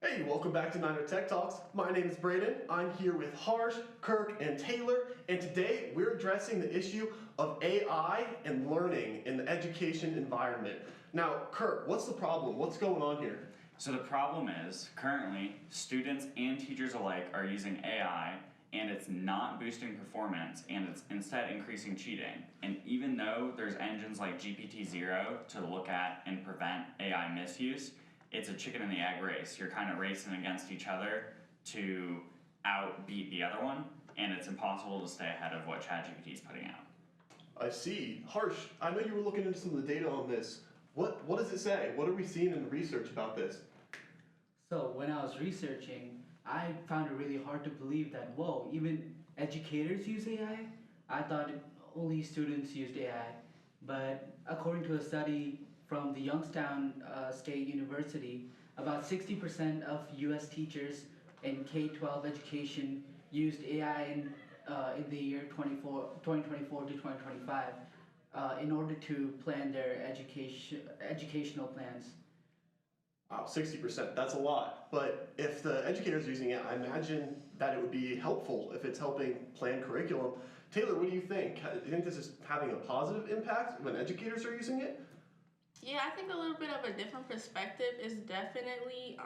Hey, welcome back to Niner Tech Talks. My name is Braden. I'm here with Harsh, Kirk, and Taylor, and today we're addressing the issue of AI and learning in the education environment. Now, Kirk, what's the problem? What's going on here? So the problem is, currently, students and teachers alike are using AI, and it's not boosting performance, and it's instead increasing cheating. And even though there's engines like GPT-0 to look at and prevent AI misuse, it's a chicken and the egg race. You're kind of racing against each other to outbeat the other one, and it's impossible to stay ahead of what ChatGPT is putting out. I see. Harsh, I know you were looking into some of the data on this. What does it say? What are we seeing in the research about this? So when I was researching, I found it really hard to believe that, whoa, even educators use AI? I thought only students used AI. But according to a study from the Youngstown State University, about 60% of US teachers in K-12 education used AI in the year 2024 to 2025 in order to plan their educational plans. Wow, 60%, that's a lot. But if the educator's using it, I imagine that it would be helpful if it's helping plan curriculum. Taylor, what do you think? Do you think this is having a positive impact when educators are using it? Yeah, I think a little bit of a different perspective is definitely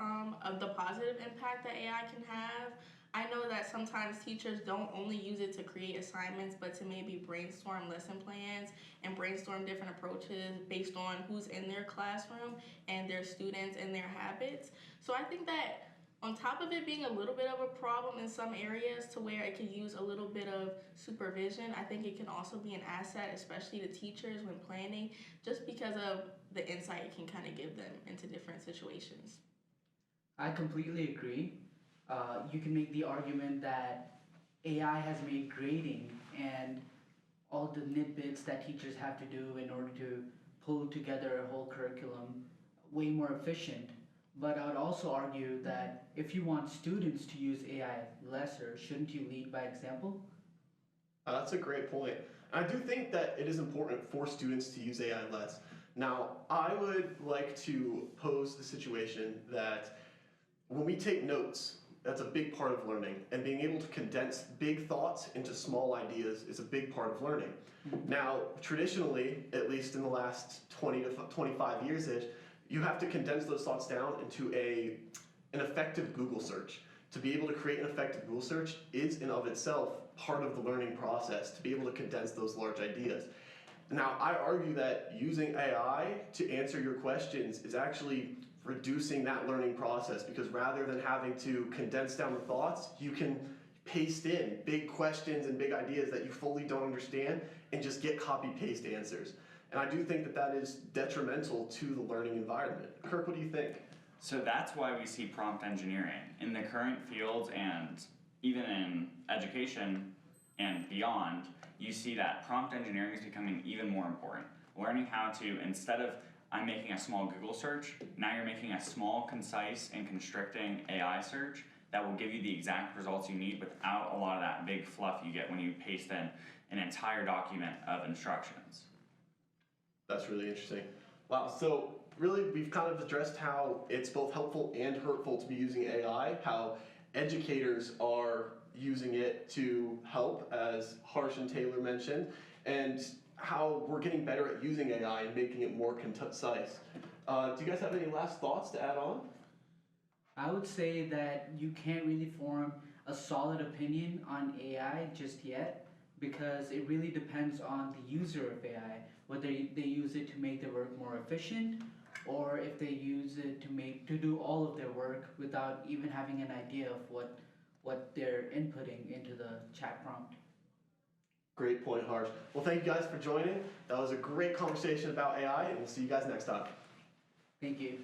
of the positive impact that AI can have. I know that sometimes teachers don't only use it to create assignments, but to maybe brainstorm lesson plans and brainstorm different approaches based on who's in their classroom and their students and their habits. So I think that on top of it being a little bit of a problem in some areas to where it could use a little bit of supervision, I think it can also be an asset, especially to teachers when planning, just because of the insight it can kind of give them into different situations. I completely agree. You can make the argument that AI has made grading and all the nitbits that teachers have to do in order to pull together a whole curriculum way more efficient. But I would also argue that if you want students to use AI lesser, shouldn't you lead by example? That's a great point. I do think that it is important for students to use AI less. Now, I would like to pose the situation that when we take notes, that's a big part of learning, and being able to condense big thoughts into small ideas is a big part of learning. Now, traditionally, at least in the last 20 to 25 years-ish, you have to condense those thoughts down into an effective Google search. To be able to create an effective Google search is in of itself part of the learning process, to be able to condense those large ideas. Now, I argue that using AI to answer your questions is actually reducing that learning process, because rather than having to condense down the thoughts, you can paste in big questions and big ideas that you fully don't understand and just get copy-paste answers. And I do think that that is detrimental to the learning environment. Kirk, what do you think? So that's why we see prompt engineering. In the current fields and even in education and beyond, you see that prompt engineering is becoming even more important. Learning how to, instead of I'm making a small Google search, now you're making a small, concise, and constricting AI search that will give you the exact results you need without a lot of that big fluff you get when you paste in an entire document of instructions. That's really interesting. Wow, so really we've kind of addressed how it's both helpful and hurtful to be using AI, how educators are using it to help, as Harsh and Taylor mentioned, and how we're getting better at using AI and making it more concise. Do you guys have any last thoughts to add on? I would say that you can't really form a solid opinion on AI just yet, because it really depends on the user of AI, whether they use it to make their work more efficient, or if they use it to do all of their work without even having an idea of what they're inputting into the chat prompt. Great point, Harsh. Well, thank you guys for joining. That was a great conversation about AI, and we'll see you guys next time. Thank you.